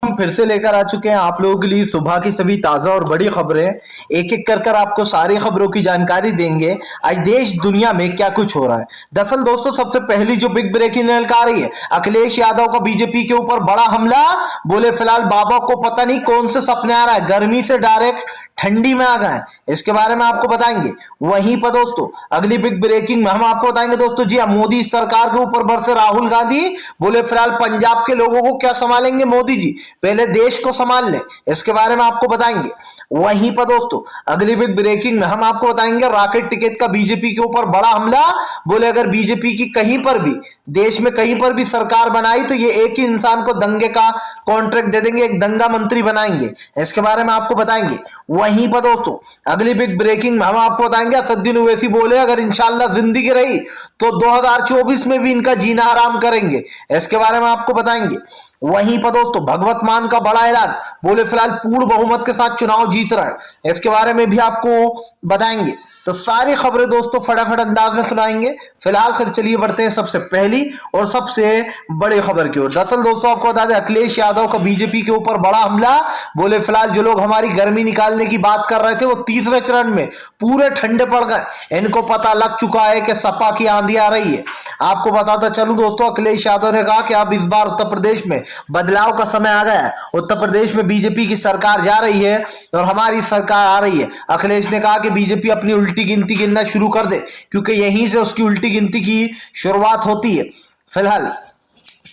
हम फिर से लेकर आ चुके हैं आप लोगों के लिए सुबह की सभी ताजा और बड़ी खबरें। एक एक कर आपको सारी खबरों की जानकारी देंगे आज देश दुनिया में क्या कुछ हो रहा है। दरअसल दोस्तों सबसे पहली जो बिग ब्रेकिंग निकल आ रही है, अखिलेश यादव का बीजेपी के ऊपर बड़ा हमला। बोले फिलहाल बाबा को पता नहीं कौन से सपने आ रहा है, गर्मी से डायरेक्ट ठंडी में आ गए। इसके बारे में आपको बताएंगे। वहीं पर दोस्तों अगली बिग ब्रेकिंग में हम आपको बताएंगे दोस्तों, जी हाँ, मोदी सरकार के ऊपर बरसे राहुल गांधी। बोले फिलहाल पंजाब के लोगों को क्या संभालेंगे मोदी जी, पहले देश को संभाल ले। इसके बारे में आपको बताएंगे। वहीं पर दोस्तों अगली बिग ब्रेकिंग में हम आपको बताएंगे रॉकेट टिकट का बीजेपी के ऊपर बड़ा हमला। बोले अगर बीजेपी की कहीं पर भी देश में कहीं पर भी सरकार बनाई तो ये एक ही इंसान को दंगे का कॉन्ट्रैक्ट दे देंगे, एक दंगा मंत्री बनाएंगे। इसके बारे में आपको बताएंगे। वहीं पर दोस्तों अगली बिग ब्रेकिंग में हम आपको बताएंगे असदुद्दीन ओवैसी बोले अगर इंशाल्लाह जिंदगी रही तो 2024 में भी इनका जीना हराम करेंगे। इसके बारे में आपको बताएंगे। वहीं पर दोस्तों भगवत मान का बड़ा ऐलान। बोले फिलहाल पूर्ण बहुमत के साथ चुनाव जीत रहा है। इसके बारे में भी आपको बताएंगे। तो सारी खबरें दोस्तों फटाफट अंदाज में सुनाएंगे। फिलहाल फिर चलिए बढ़ते हैं सबसे पहली और सबसे बड़ी खबर की ओर। दरअसल दोस्तों आपको बता दें अखिलेश यादव का बीजेपी के ऊपर बड़ा हमला। बोले फिलहाल जो लोग हमारी गर्मी निकालने की बात कर रहे थे वो तीसरे चरण में पूरे ठंडे पड़ गए। इनको पता लग चुका है कि सपा की आंधी आ रही है। आपको बताता चलूं दोस्तों अखिलेश यादव ने कहा कि अब इस बार उत्तर प्रदेश में बदलाव का समय आ गया है। उत्तर प्रदेश में बीजेपी की सरकार जा रही है और हमारी सरकार आ रही है। अखिलेश ने कहा कि बीजेपी अपनी उल्टी गिनती गिनना शुरू कर दे क्योंकि यहीं से उसकी उल्टी गिनती की शुरुआत होती है। फिलहाल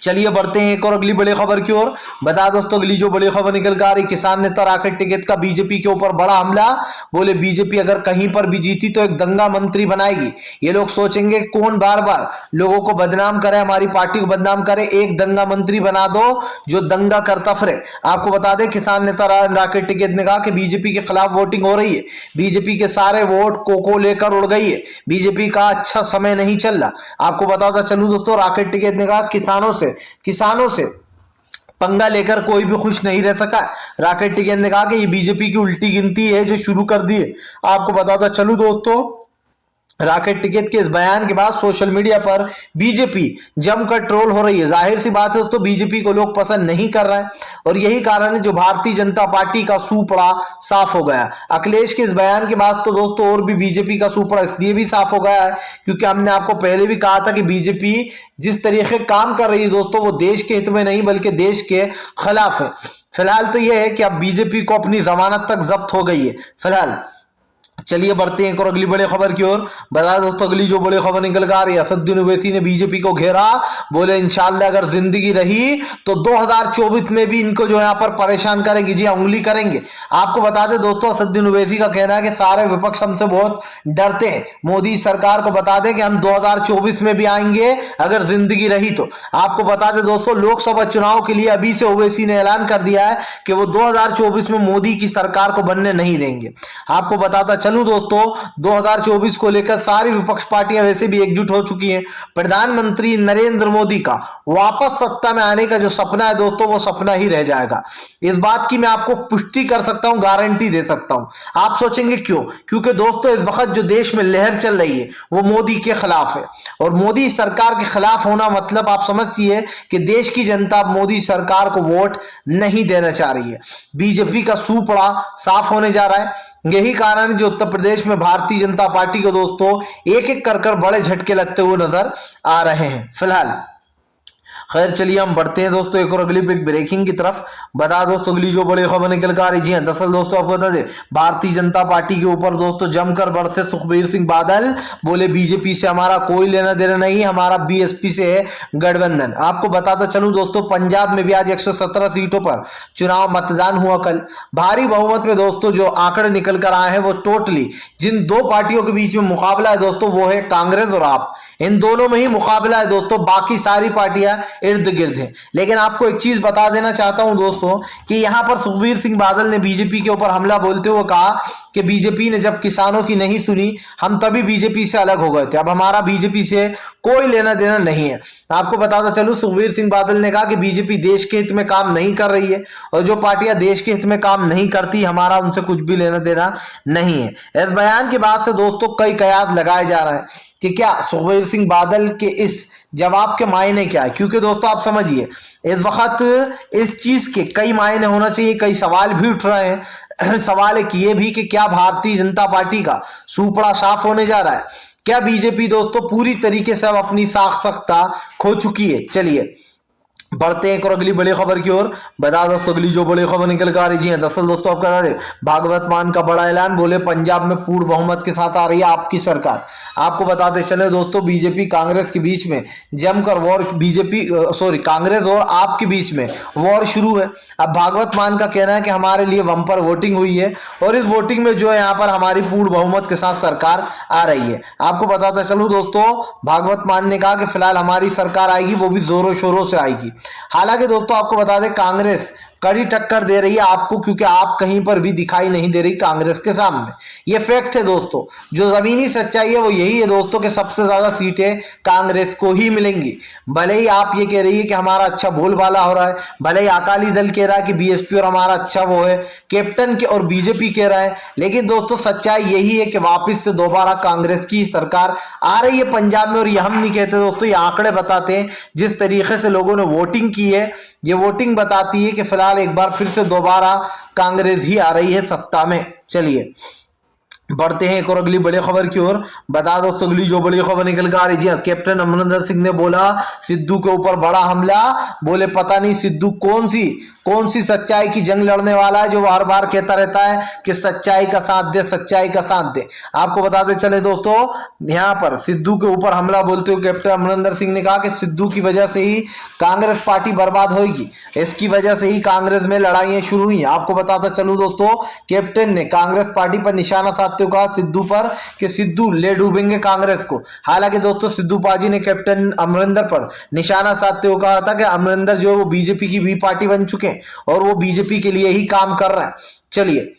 चलिए बढ़ते हैं एक और अगली बड़ी खबर की ओर। बता दोस्तों अगली जो बड़ी खबर निकल कर आ रही, किसान नेता रॉकेट टिकट का बीजेपी के ऊपर बड़ा हमला। बोले बीजेपी अगर कहीं पर भी जीती तो एक दंगा मंत्री बनाएगी। ये लोग सोचेंगे कौन बार बार लोगों को बदनाम करे, हमारी पार्टी को बदनाम करे, एक दंगा मंत्री बना दो जो दंगा करता फिरे। आपको बता दें किसान नेता रॉकेट टिकट ने कहा कि बीजेपी के खिलाफ वोटिंग हो रही है, बीजेपी के सारे वोट को लेकर उड़ गई है, बीजेपी का अच्छा समय नहीं चल रहा। आपको बताता चलूं दोस्तों रॉकेट टिकट ने कहा किसानों से पंगा लेकर कोई भी खुश नहीं रह सका। रॉकेट टिकट ने कहा कि ये बीजेपी की उल्टी गिनती है जो शुरू कर दी है। आपको बताता चलूं दोस्तों रॉकेट टिकट के इस बयान के बाद सोशल मीडिया पर बीजेपी जमकर ट्रोल हो रही है। जाहिर सी बात है दोस्तों बीजेपी को लोग पसंद नहीं कर रहे हैं और यही कारण है जो भारतीय जनता पार्टी का सूपड़ा साफ हो गया। अखिलेश के इस बयान के बाद तो दोस्तों और भी बीजेपी का सूपड़ा इसलिए भी साफ हो गया है क्योंकि हमने आपको पहले भी कहा था कि बीजेपी जिस तरीके काम कर रही है दोस्तों वो देश के हित में नहीं बल्कि देश के खिलाफ है। फिलहाल तो यह है कि अब बीजेपी को अपनी जमानत तक जब्त हो गई है। फिलहाल चलिए बढ़ते हैं एक और अगली बड़ी खबर की ओर। बता दोस्तों अगली जो बड़ी खबर निकल कर आ रही है, असदुद्दीन ओवैसी ने बीजेपी को घेरा। बोले इंशाल्लाह अगर जिंदगी रही तो 2024 में भी इनको जो यहाँ पर परेशान करेंगे, जी उंगली करेंगे। आपको बता दें दोस्तों असदुद्दीन ओवैसी का कहना है कि सारे विपक्ष हमसे बहुत डरते हैं। मोदी सरकार को बता दें कि हम 2024 में भी आएंगे अगर जिंदगी रही तो। आपको बता दें दोस्तों लोकसभा चुनाव के लिए अभी से ओवैसी ने ऐलान कर दिया है कि वो 2024 में मोदी की सरकार को बनने नहीं देंगे। आपको बताता चलूं दोस्तों 2024 को लेकर सारी विपक्ष पार्टियां वैसे भी एकजुट हो चुकी हैं। प्रधानमंत्री नरेंद्र मोदी का वापस सत्ता में आने का जो सपना है दोस्तों वो सपना ही रह जाएगा। इस बात की मैं आपको पुष्टि कर सकता हूं, गारंटी दे सकता हूं। आप सोचेंगे क्यों? क्योंकि दोस्तों इस वक्त जो देश में लहर चल रही है वो मोदी के खिलाफ है और मोदी सरकार के खिलाफ होना मतलब आप समझिए कि देश की जनता मोदी सरकार को वोट नहीं देना चाह रही है। बीजेपी का सूपड़ा साफ होने जा रहा है। यही कारण जो उत्तर प्रदेश में भारतीय जनता पार्टी को दोस्तों एक एक कर बड़े झटके लगते हुए नजर आ रहे हैं। फिलहाल खैर चलिए हम बढ़ते हैं दोस्तों एक और अगली बिग ब्रेकिंग की तरफ। बता दोस्तों अगली जो बड़ी खबर निकल कर आ रही है, दरअसल दोस्तों आपको बता दें भारतीय जनता पार्टी के ऊपर दोस्तों जमकर बरसे सुखबीर सिंह बादल। बोले बीजेपी से हमारा कोई लेना देना नहीं, हमारा बीएसपी से है गठबंधन। आपको बताता चलूं दोस्तों पंजाब में भी आज 117 सीटों पर चुनाव मतदान हुआ कल। भारी बहुमत में दोस्तों जो आंकड़े निकल कर आए हैं वो टोटली जिन दो पार्टियों के बीच में मुकाबला है दोस्तों वो है कांग्रेस और आप, इन दोनों में ही मुकाबला है दोस्तों, बाकी सारी पार्टियां इर्द गिर्द है। लेकिन आपको एक चीज बता देना चाहता हूं दोस्तों कि यहां पर सुखबीर सिंह बादल ने बीजेपी के ऊपर हमला बोलते हुए कहा कि बीजेपी ने जब किसानों की नहीं सुनी हम तभी बीजेपी से अलग हो गए थे, अब हमारा बीजेपी से कोई लेना देना नहीं है। आपको बताता चलूं सुखबीर सिंह बादल ने कहा कि बीजेपी देश के हित में काम नहीं कर रही है और जो पार्टियां देश के हित में काम नहीं करती हमारा उनसे कुछ भी लेना देना नहीं है। इस बयान के बाद से दोस्तों कई कयास लगाए जा रहे हैं कि क्या सुखबीर सिंह बादल के इस जवाब के मायने क्या है, क्योंकि दोस्तों आप समझिए इस वक्त इस चीज के कई मायने होना चाहिए, कई सवाल भी उठ रहे हैं। सवाल एक ये भी कि क्या भारतीय जनता पार्टी का सूपड़ा साफ होने जा रहा है, क्या बीजेपी दोस्तों पूरी तरीके से अब अपनी सार्थकता खो चुकी है। चलिए बढ़ते हैं एक और अगली बड़ी खबर की ओर। बता दोस्तों अगली जो बड़ी खबर निकल कर आ रही है, दरअसल दोस्तों आपका बता दें भागवत मान का बड़ा ऐलान, बोले पंजाब में पूर्ण बहुमत के साथ आ रही है आपकी सरकार। आपको बताते चले दोस्तों बीजेपी कांग्रेस के बीच में जमकर वॉर, कांग्रेस और आप के बीच में वॉर शुरू है। अब भागवत मान का कहना है कि हमारे लिए बम्पर वोटिंग हुई है और इस वोटिंग में जो है यहाँ पर हमारी पूर्ण बहुमत के साथ सरकार आ रही है। आपको बताता चलूं दोस्तों भागवत मान ने कहा कि फिलहाल हमारी सरकार आएगी, वो भी जोरों शोरों से आएगी। हालांकि दोस्तों आपको बता दें कांग्रेस कड़ी टक्कर दे रही है आपको, क्योंकि आप कहीं पर भी दिखाई नहीं दे रही कांग्रेस के सामने। ये फैक्ट है दोस्तों, जो जमीनी सच्चाई है वो यही है दोस्तों कि सबसे ज्यादा सीटें कांग्रेस को ही मिलेंगी। भले ही आप ये कह रही है कि हमारा अच्छा बोलबाला हो रहा है, भले ही अकाली दल कह रहा है कि बीएसपी और हमारा अच्छा वो है, कैप्टन के और बीजेपी कह रहा है, लेकिन दोस्तों सच्चाई यही है कि वापिस से दोबारा कांग्रेस की सरकार आ रही है पंजाब में। और ये हम नहीं कहते दोस्तों, ये आंकड़े बताते हैं। जिस तरीके से लोगों ने वोटिंग की है, ये वोटिंग बताती है कि फिलहाल एक बार फिर से दोबारा कांग्रेस ही आ रही है सत्ता में। चलिए बढ़ते हैं एक और अगली बड़ी खबर की ओर। बता दोस्तों अगली जो बड़ी खबर निकल कर आ रही है, कैप्टन अमरिंदर सिंह ने बोला सिद्धू के ऊपर बड़ा हमला, बोले पता नहीं सिद्धू कौन सी सच्चाई की जंग लड़ने वाला है, जो वो हर बार कहता रहता है कि सच्चाई का साथ दे, सच्चाई का साथ दे। आपको बताते चले दोस्तों यहाँ पर सिद्धू के ऊपर हमला बोलते हुए कैप्टन अमरिंदर सिंह ने कहा कि सिद्धू की वजह से ही कांग्रेस पार्टी बर्बाद होगी, इसकी वजह से ही कांग्रेस में लड़ाइयां शुरू हुई। आपको बताता चलूं दोस्तों कैप्टन ने कांग्रेस पार्टी पर निशाना साधते हुए कहा सिद्धू पर कि सिद्धू ले डूबेंगे कांग्रेस को। हालांकि दोस्तों सिद्धू पाजी ने कैप्टन अमरिंदर पर निशाना साधते हुए कहा था कि अमरिंदर जो वो बीजेपी की बी पार्टी बन चुके हैं और वो बीजेपी के लिए ही काम कर रहा है। चलिए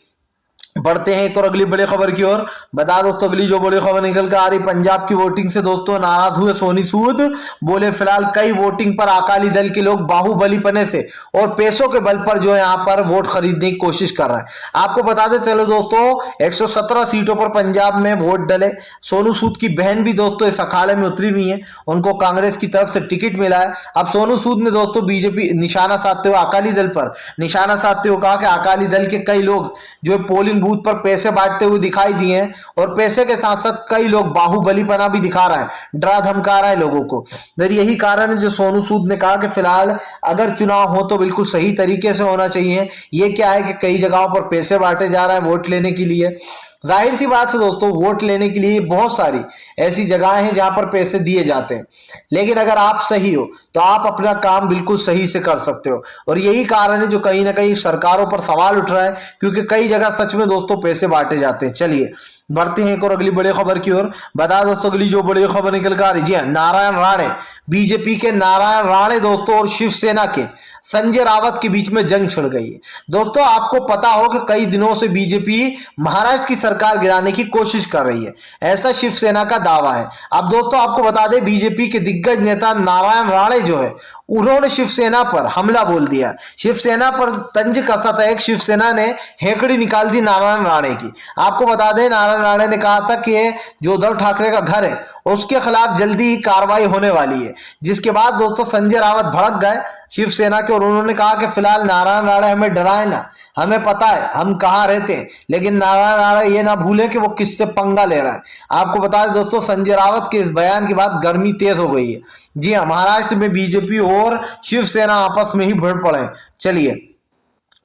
बढ़ते हैं एक और अगली बड़ी खबर की ओर। बता दोस्तों अगली जो बड़ी खबर निकल कर आ रही पंजाब की वोटिंग से दोस्तों नाराज हुए सोनी सूद, बोले फिलहाल कई वोटिंग पर अकाली दल के लोग बाहुबली पने से और पैसों के बल पर जो है यहाँ पर वोट खरीदने की कोशिश कर रहे हैं। आपको बताते चलो दोस्तों 117 सीटों पर पंजाब में वोट डले। सोनू सूद की बहन भी दोस्तों इस अखाड़े में उतरी हुई है, उनको कांग्रेस की तरफ से टिकट मिला है। अब सोनू सूद ने दोस्तों बीजेपी निशाना साधते हुए अकाली दल पर निशाना साधते हुए कहा कि अकाली दल के कई लोग जो पोलिंग बूथ पर पैसे बांटते हुए दिखाई दिए हैं और पैसे के साथ साथ कई लोग बाहुबलीपना भी दिखा रहा है, डरा धमका रहा है लोगों को। यही कारण है जो सोनू सूद ने कहा कि फिलहाल अगर चुनाव हो तो बिल्कुल सही तरीके से होना चाहिए। ये क्या है कि कई जगहों पर पैसे बांटे जा रहे हैं वोट लेने के लिए। जाहिर सी बात है दोस्तों वोट लेने के लिए बहुत सारी ऐसी जगहें हैं जहां पर पैसे दिए जाते हैं, लेकिन अगर आप सही हो तो आप अपना काम बिल्कुल सही से कर सकते हो। और यही कारण है जो कहीं ना कहीं सरकारों पर सवाल उठ रहा है, क्योंकि कई जगह सच में दोस्तों पैसे बांटे जाते हैं। चलिए बढ़ते हैं एक और अगली बड़ी खबर की ओर। बता दोस्तों अगली जो बड़ी खबर निकल कर आ रही है नारायण राणे, बीजेपी के नारायण राणे दोस्तों और शिवसेना के संजय रावत के बीच में जंग छिड़ गई है। दोस्तों आपको पता हो कि कई दिनों से बीजेपी महाराष्ट्र की सरकार गिराने की कोशिश कर रही है, ऐसा शिवसेना का दावा है। अब दोस्तों आपको बता दें बीजेपी के दिग्गज नेता नारायण राणे जो है उन्होंने शिवसेना पर हमला बोल दिया, शिवसेना पर तंज कसा था। एक शिवसेना ने हेकड़ी निकाल दी नारायण राणे की। आपको बता दें नारायण राणे ने कहा था कि जो उद्धव ठाकरे का घर है उसके खिलाफ जल्दी ही कार्रवाई होने वाली है, जिसके बाद दोस्तों संजय रावत भड़क गए शिवसेना के और उन्होंने कहा कि फिलहाल नारायण राणे हमें डराए ना, हमें पता है हम कहाँ रहते हैं, लेकिन नारायण राणे ये ना भूले कि वो किससे पंगा ले रहा है। आपको बता दें दोस्तों संजय रावत के इस बयान के बाद गर्मी तेज हो गई है। जी हाँ, महाराष्ट्र में बीजेपी और शिवसेना आपस में ही भिड़ पड़े। चलिए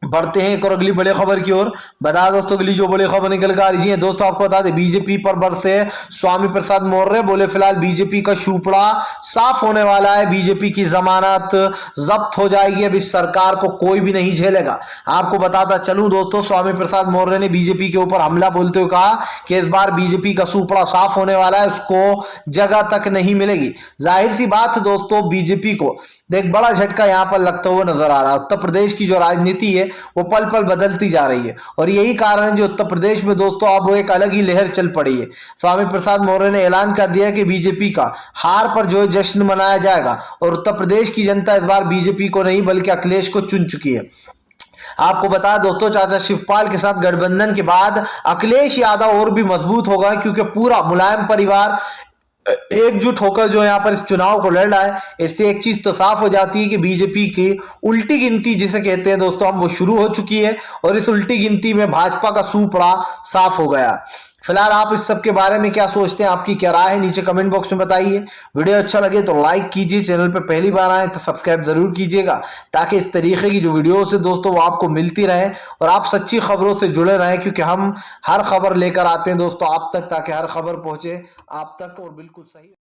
बढ़ते हैं एक और अगली बड़ी खबर की ओर। बता दोस्तों अगली जो बड़ी खबर निकल कर आ रही है दोस्तों आपको बता दें बीजेपी पर बरसे स्वामी प्रसाद मौर्य, बोले फिलहाल बीजेपी का सूपड़ा साफ होने वाला है, बीजेपी की जमानत जब्त हो जाएगी, अब इस सरकार को कोई भी नहीं झेलेगा। आपको बताता चलूं दोस्तों स्वामी प्रसाद मौर्य ने बीजेपी के ऊपर हमला बोलते हुए कहा कि इस बार बीजेपी का सूपड़ा साफ होने वाला है, उसको जगह तक नहीं मिलेगी। जाहिर सी बात है दोस्तों बीजेपी को एक बड़ा झटका यहाँ पर लगता हुआ नजर आ रहा है। उत्तर प्रदेश की जो राजनीति है वो पल पल बदलती जा रही है और यही कारण है जो उत्तर प्रदेश में दोस्तों अब वो एक अलग ही लहर चल पड़ी है। स्वामी प्रसाद मौर्य ने ऐलान कर दिया कि बीजेपी का हार पर जो जश्न मनाया जाएगा और उत्तर प्रदेश की जनता इस बार बीजेपी को नहीं बल्कि अखिलेश को चुन चुकी है। आपको बता दोस्तों चाचा शिवपाल के साथ गठबंधन के बाद अखिलेश यादव और भी मजबूत होगा, क्योंकि पूरा मुलायम परिवार एकजुट होकर जो यहाँ पर इस चुनाव को लड़ रहा है, इससे एक चीज तो साफ हो जाती है कि बीजेपी की उल्टी गिनती जिसे कहते हैं दोस्तों हम, वो शुरू हो चुकी है और इस उल्टी गिनती में भाजपा का सूपड़ा साफ हो गया। फिलहाल आप इस सब के बारे में क्या सोचते हैं, आपकी क्या राय है, नीचे कमेंट बॉक्स में बताइए। वीडियो अच्छा लगे तो लाइक कीजिए, चैनल पे पहली बार आए तो सब्सक्राइब जरूर कीजिएगा, ताकि इस तरीके की जो वीडियोस है दोस्तों वो आपको मिलती रहे और आप सच्ची खबरों से जुड़े रहें, क्योंकि हम हर खबर लेकर आते हैं दोस्तों आप तक, ताकि हर खबर पहुंचे आप तक और बिल्कुल सही।